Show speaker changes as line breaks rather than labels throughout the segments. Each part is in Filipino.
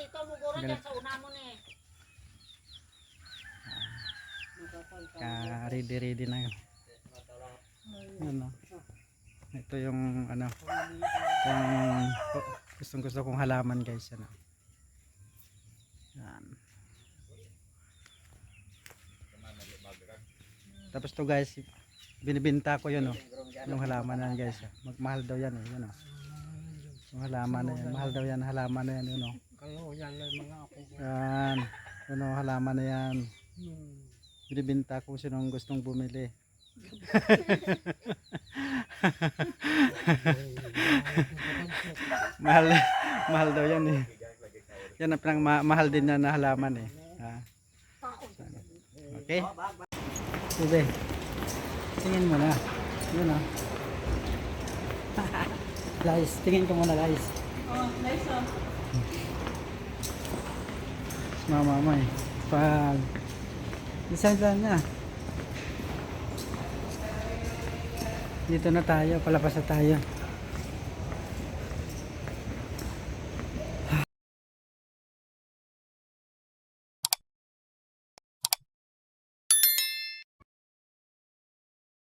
tito mo guro dyan sa una mo ni.
Ready na yun. Ano? Ito yung ano, yung gustong kong halaman guys. Ano? Yan. Tapos to guys, binibenta ko yun, oh, yung halaman na yan guys. Magmahal daw yan, yun, oh. Yung halaman na yan, mahal daw yan, halaman na yan, yun, oh. Yan, yun, oh, halaman na yan. Binibenta ko sinong gustong bumili. mahal daw yan, eh. Yan ang pinang mahal din na halaman, eh. Okay. Sige, tingin mo na. Yun, oh. Guys, tingin ko muna guys.
Oh, nice oh.
Mama eh. Pag isang dyan na. Dito na tayo, palabas na tayo.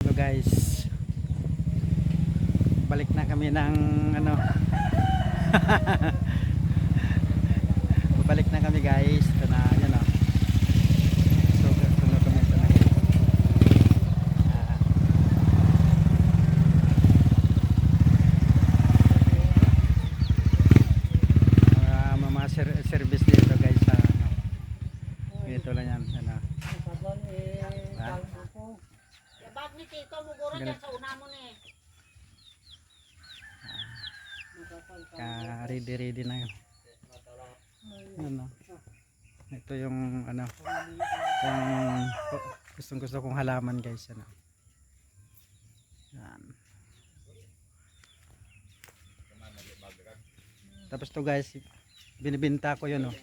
So guys, balik na kami ng ano. Balik na kami guys. Ito na, yan o. So, ito na kami. Service dito guys sa ano. Dito lang yan. Ano.
Bag ni tito mo guro dyan sa una mo ni.
Ready na yun. Ano? Ito yung ano, yung gusto kong halaman guys. Ano. Yan. Tapos to guys, binibenta ko yun, oh,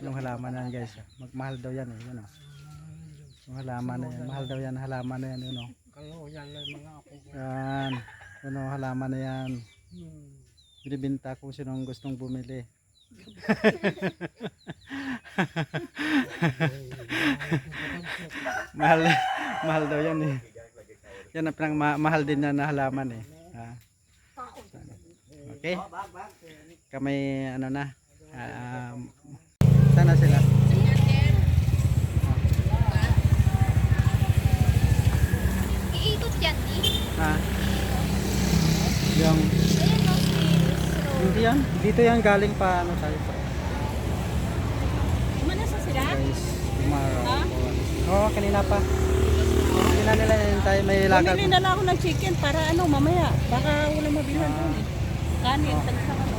yung halaman na yan guys. Magmahal daw yan, yun, oh. Yung halaman na yan, mahal daw yan, halaman na yan, yun, oh. Yan, yun, oh, halaman na yan. Binibenta ko sinong gustong bumili. mahal daw yan, eh. Yan ang pinang mahal din na halaman, eh. Okay, kami ano na, sana sila.
Iikot yan,
Yung
ayan no,
hindi yan, dito yan galing pa ano tayo pa.
Manasa sila?
Guys, oh, kanina pa. Hindi na nila yun tayo may lakad.
Bumili na lang ako ng chicken para ano mamaya. Baka wala mabilan doon eh. Kanin, tagsang ano.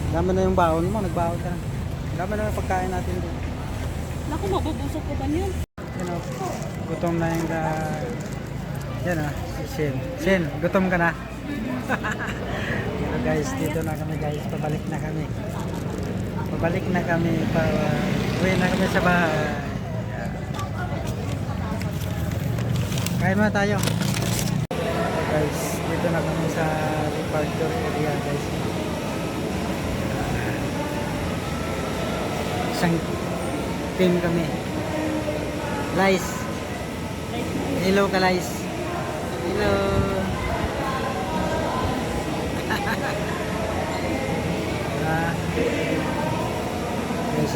Dami na yung baon mo, nagbaon ka na. Dami na yung pagkain natin doon.
Naku, mabubusok ko ba yun?
Yan o, gutom na yung yan o, Sin, gutom ka na. Pero guys, dito na kami guys, pabalik na kami. Uwi na kami sa bahay. Kain muna tayo. So guys, dito na kami sa departure area guys. Isang team kami. Lice. Hello ka Lice. Hello. Guys,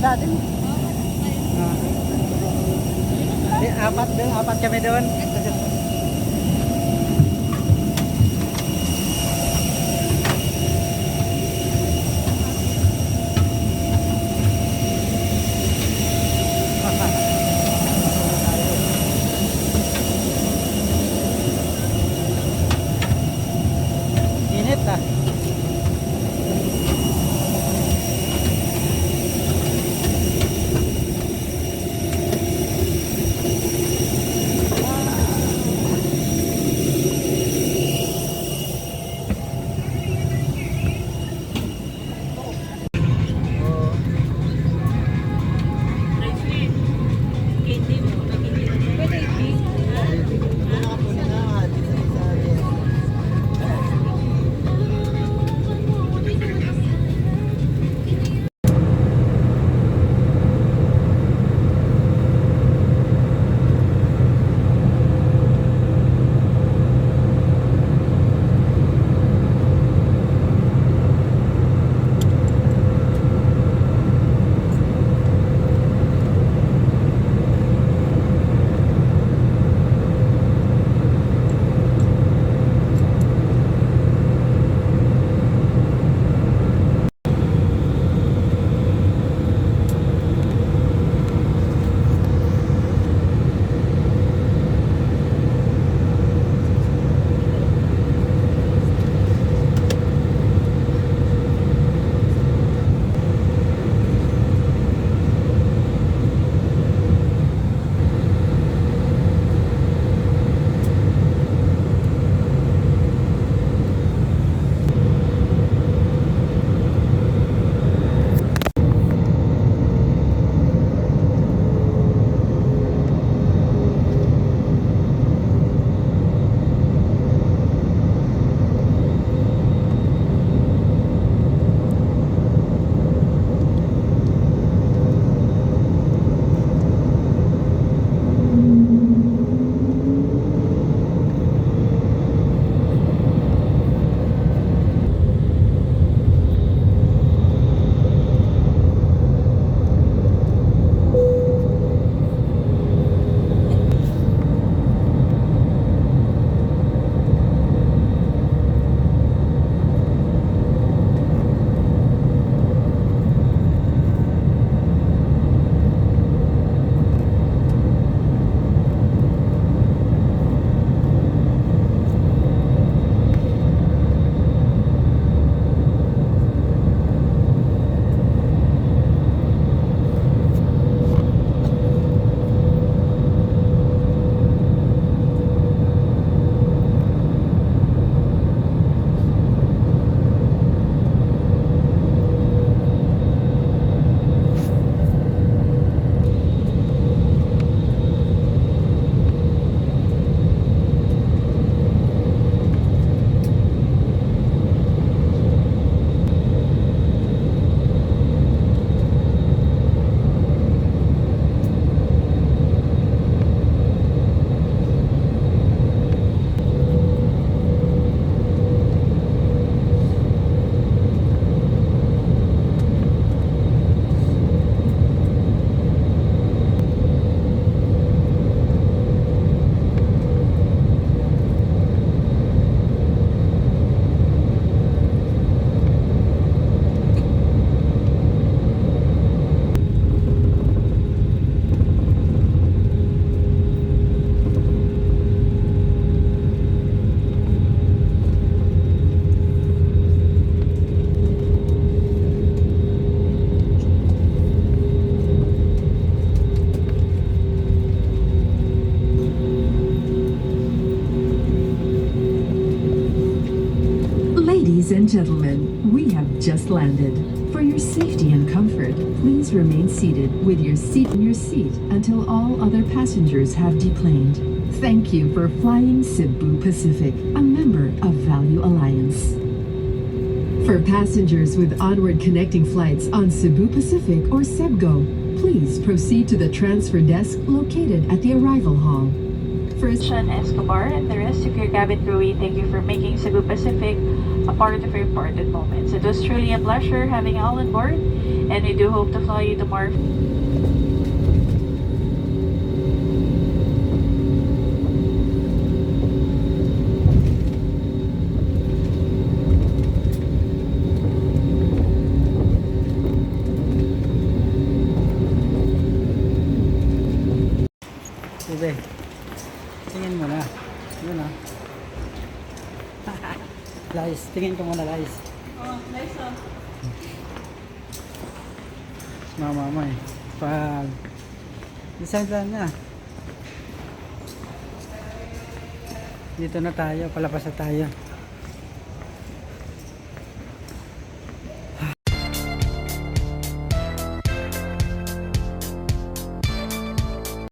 Dati mo.
apat kami doon. Oh,
Candy mo. Pwede
Ladies and gentlemen, we have just landed. For your safety and comfort, please remain seated with your seat in your seat until all other passengers have deplaned. Thank you for flying Cebu Pacific, a member of Value Alliance. For passengers with onward connecting flights on Cebu Pacific or Cebgo, please proceed to the transfer desk located at the arrival hall. First,
Sean Escobar and the rest of your cabin crew, we thank you for making Cebu Pacific a part of your important moments. It was truly a pleasure having you all on board, and we do hope to fly you tomorrow.
Bebe, tingin mo na. Yun ah. Lies, tingin ko muna lies.
Oh, nice oh.
Mama mo eh. Pag design plan niya. Dito na tayo, palabas na tayo.